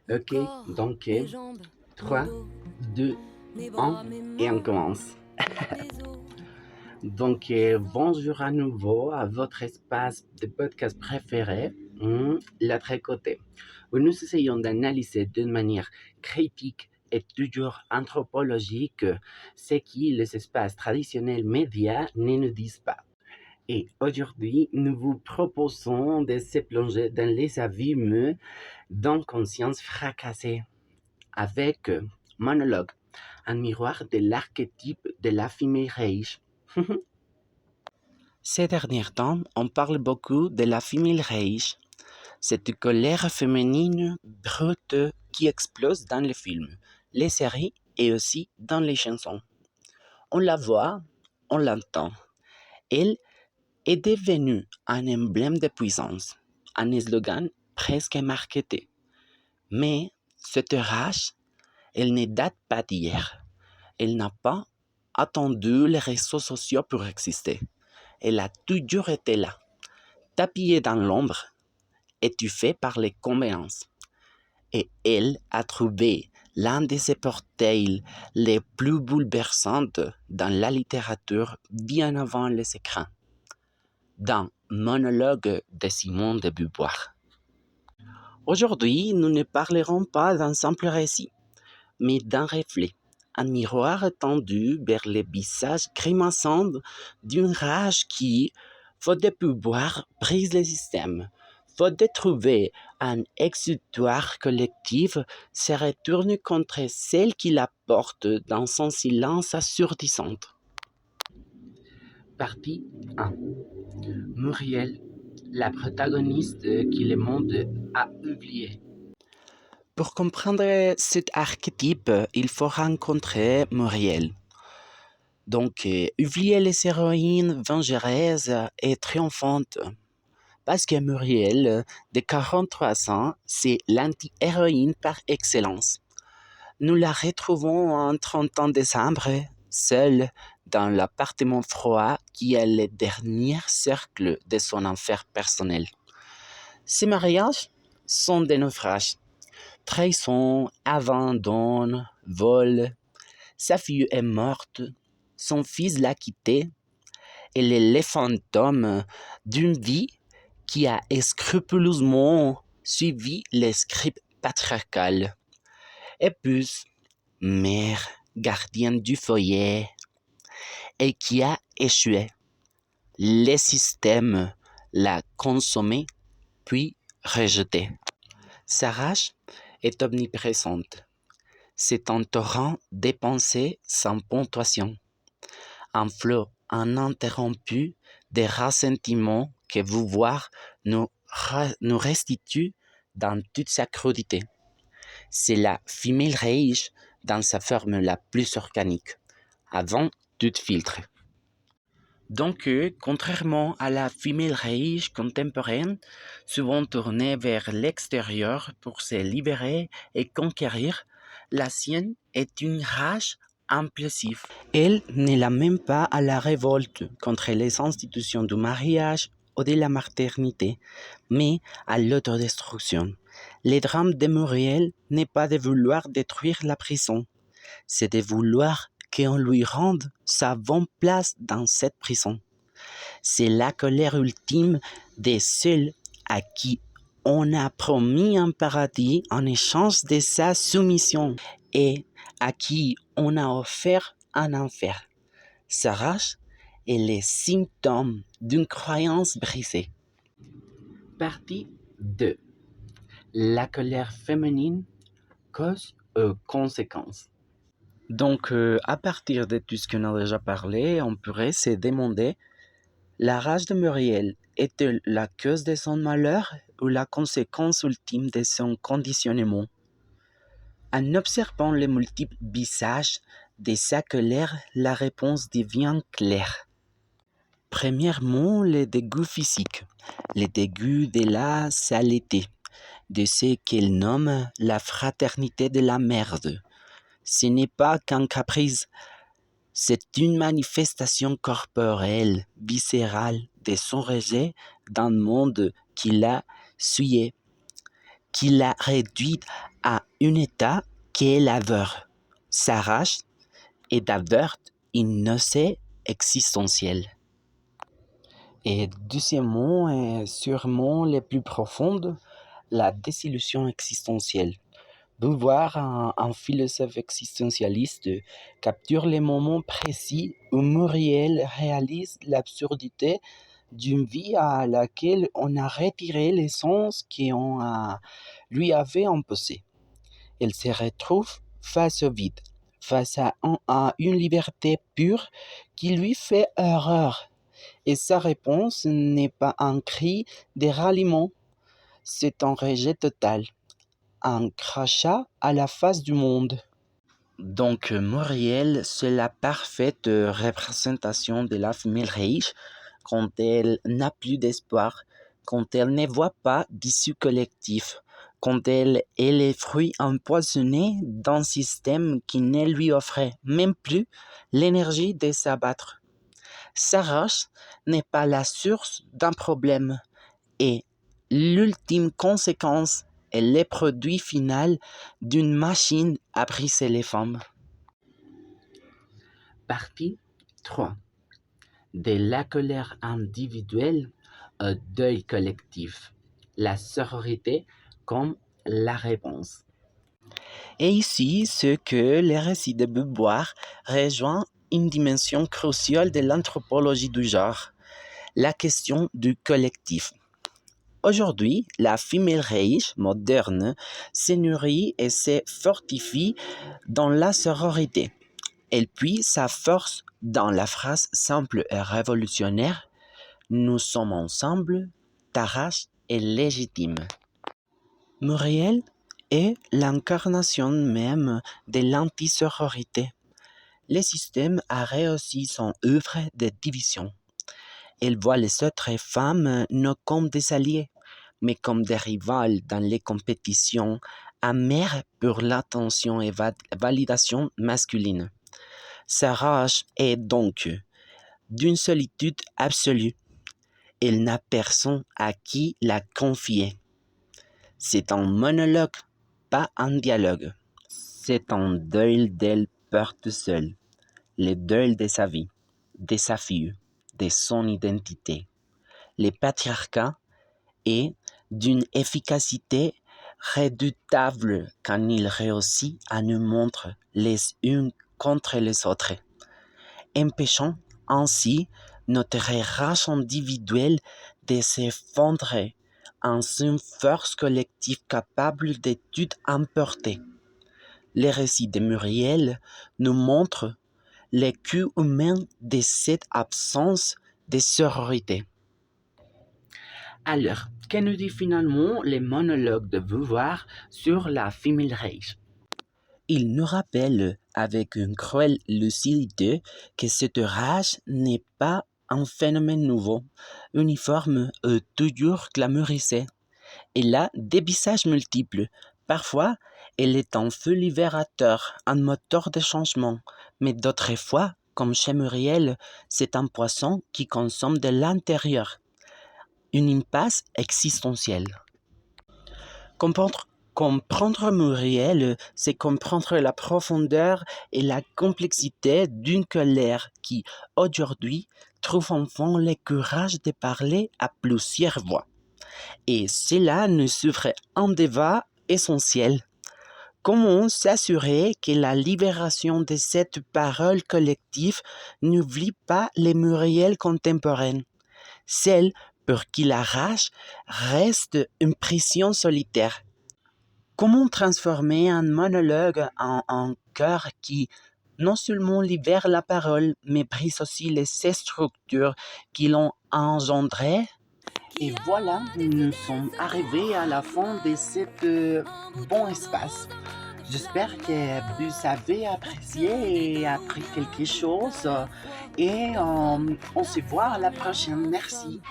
Ok, donc 3, 2, 1 et on commence. Donc bonjour à nouveau à votre espace de podcast préféré, La Tricoté, où nous essayons d'analyser d'une manière critique et toujours anthropologique ce qui les espaces traditionnels médias ne nous disent pas. Et aujourd'hui, nous vous proposons de se plonger dans les abîmes d'inconscience fracassée avec monologue, un miroir de l'archétype de la femme riche. Ces derniers temps, on parle beaucoup de la femme riche, cette colère féminine brute qui explose dans les films, les séries et aussi dans les chansons. On la voit, on l'entend. Elle est devenue un emblème de puissance, un slogan presque marketé. Mais cette rage, elle ne date pas d'hier. Elle n'a pas attendu les réseaux sociaux pour exister. Elle a toujours été là, tapie dans l'ombre, étouffée par les convenances. Et elle a trouvé l'un de ses portails les plus bouleversants dans la littérature bien avant les écrans, dans Monologue de Simone de Beauvoir. Aujourd'hui, nous ne parlerons pas d'un simple récit, mais d'un reflet, un miroir tendu vers les visages grimaçants d'une rage qui, faute de pouvoir, brise le système. Faute de trouver un exutoire collectif, se retourne contre celle qui la porte dans son silence assourdissant. Partie 1. Muriel, la protagoniste qui le monde a oublié. Pour comprendre cet archétype, il faut rencontrer Muriel. Donc, oublier les héroïnes vengereuses et triomphantes. Parce que Muriel, de 43 ans, c'est l'anti-héroïne par excellence. Nous la retrouvons en 30 ans décembre, seule dans l'appartement froid qui est le dernier cercle de son enfer personnel. Ses mariages sont des naufrages. Trahison, abandon, vol. Sa fille est morte, son fils l'a quitté. Elle est le fantôme d'une vie qui a scrupuleusement suivi les scripts patriarcal. Épouse, mère, gardienne du foyer, et qui a échoué. Le système l'a consommé, puis rejeté. Sa rage est omniprésente. C'est un torrent de pensées sans ponctuation, un flot ininterrompu de ressentiments que vous voir nous restitue dans toute sa crudité. C'est la femelle rage dans sa forme la plus organique, avant tout filtre. Donc, contrairement à la femelle rage contemporaine, souvent tournée vers l'extérieur pour se libérer et conquérir, la sienne est une rage impulsive. Elle ne la même pas à la révolte contre les institutions du mariage ou de la maternité, mais à l'autodestruction. Le drame de Muriel n'est pas de vouloir détruire la prison, c'est de vouloir qu'on lui rende sa bonne place dans cette prison. C'est la colère ultime des seuls à qui on a promis un paradis en échange de sa soumission et à qui on a offert un enfer. Sa rage est le symptôme d'une croyance brisée. Partie 2. La colère féminine, cause ou conséquence. Donc, à partir de tout ce qu'on a déjà parlé, on pourrait se demander, la rage de Muriel est-elle la cause de son malheur ou la conséquence ultime de son conditionnement? En observant les multiples visages de sa colère, la réponse devient claire. Premièrement, le dégoût physique, le dégoût de la saleté, de ce qu'elle nomme la fraternité de la merde. Ce n'est pas qu'un caprice, c'est une manifestation corporelle, viscérale de son rejet d'un monde qui l'a souillé, qui l'a réduite à un état qui est l'aveur. Sa rage est d'avoir une nausée existentielle. Et deuxièmement, et sûrement les plus profondes, la désillusion existentielle. Beauvoir, un philosophe existentialiste, capture les moments précis où Muriel réalise l'absurdité d'une vie à laquelle on a retiré les sens qu'on lui avait imposés. Elle se retrouve face au vide, face à une liberté pure qui lui fait horreur. Et sa réponse n'est pas un cri de ralliement, c'est un rejet total, un crachat à la face du monde. Donc, Muriel, c'est la parfaite représentation de la femelle riche quand elle n'a plus d'espoir, quand elle ne voit pas d'issue collective, quand elle est le fruit empoisonné d'un système qui ne lui offrait même plus l'énergie de s'abattre. Sa rage n'est pas la source d'un problème et l'ultime conséquence est le produit final d'une machine à briser les femmes. Partie 3. De la colère individuelle au deuil collectif. La sororité comme la réponse. Et ici, ce que le récit de Beauvoir rejoint une dimension cruciale de l'anthropologie du genre, la question du collectif. Aujourd'hui, la femelle riche moderne se nourrit et se fortifie dans la sororité. Elle puise sa force dans la phrase simple et révolutionnaire « Nous sommes ensemble, ta rage est légitime ». Muriel est l'incarnation même de l'anti-sororité. Le système a réussi son œuvre de division. Elle voit les autres femmes non comme des alliés, mais comme des rivales dans les compétitions amères pour l'attention et validation masculine. Sa rage est donc d'une solitude absolue. Elle n'a personne à qui la confier. C'est un monologue, pas un dialogue. C'est un deuil d'elle porte seule, le deuil de sa vie, de sa fille, de son identité. Le patriarcat est d'une efficacité redoutable quand il réussit à nous montrer les uns contre les autres, empêchant ainsi notre rage individuelle de s'effondrer en une force collective capable d'études emportées. Le récit de Muriel nous montre le coût humain de cette absence de sororité. Alors, que nous dit finalement le monologue de Beauvoir sur la femelle riche? Il nous rappelle avec une cruelle lucidité que cette rage n'est pas un phénomène nouveau, uniforme et toujours glamourisé. Elle a des visages multiples. Parfois, elle est un feu libérateur, un moteur de changement, mais d'autres fois, comme chez Muriel, c'est un poisson qui consomme de l'intérieur. Une impasse existentielle. Comprendre Muriel, c'est comprendre la profondeur et la complexité d'une colère qui, aujourd'hui, trouve enfin le courage de parler à plusieurs voix. Et cela nous ouvre un débat essentiel. Comment s'assurer que la libération de cette parole collective n'oublie pas les Muriel contemporaines, celles pour qui la rage reste une prison solitaire? Comment transformer un monologue en un cœur qui non seulement libère la parole, mais brise aussi les structures qui l'ont engendrée? Et voilà, nous sommes arrivés à la fin de cet bon espace. J'espère que vous avez apprécié et appris quelque chose. Et on se voit à la prochaine. Merci.